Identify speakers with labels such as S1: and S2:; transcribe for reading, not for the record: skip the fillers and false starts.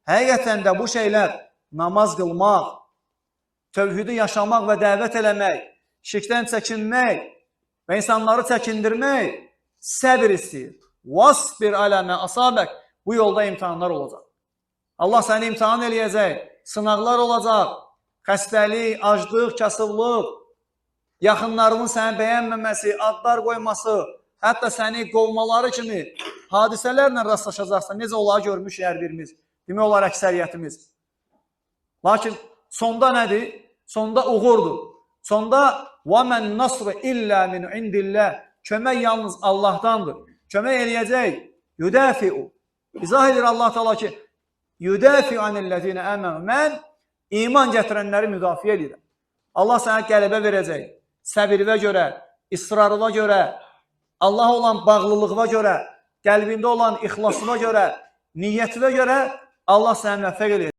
S1: Həqiqətən də bu şeylər namaz qılmaq, tövhidi yaşamaq və dəvət eləmək, şirkdən çəkinmək və insanları çəkindirmək səbir istəyir. Vasbir alə mə asabək. Bu yolda imtihanlar olacaq. Allah səni imtihan eləyəcək, sınaqlar olacaq, xəstəlik, aclıq, kasıblıq, yaxınlarının səni bəyənməməsi, adlar qoyması, hətta səni qovmaları kimi hadisələrlə rastlaşacaqsan. Necə onları görmüşük hər birimiz, demək olar əksəriyyətimiz. Lakin sonda nədir? Sonda uğurdur. Sonda وَمَنْ نَصْرِ إِلَّا مِنْ عِنْدِ اللّٰهِ. Kömək yalnız Allah'tandır. Kömək eləyəcək. يُدَافِعُ. İzah edir Allah Teala ki, يُدَافِعُ عَنِ الَّذِينَ آمَنُوا. Mən iman gətirənləri müdafiə edirəm. Allah sənə qələbə verəcək. Səbirvə görə, israrına görə, Allaha olan bağlılığına görə, qəlbində olan ixlasına görə, niyyətinə görə Allah səni müvəffəq eləyəcək.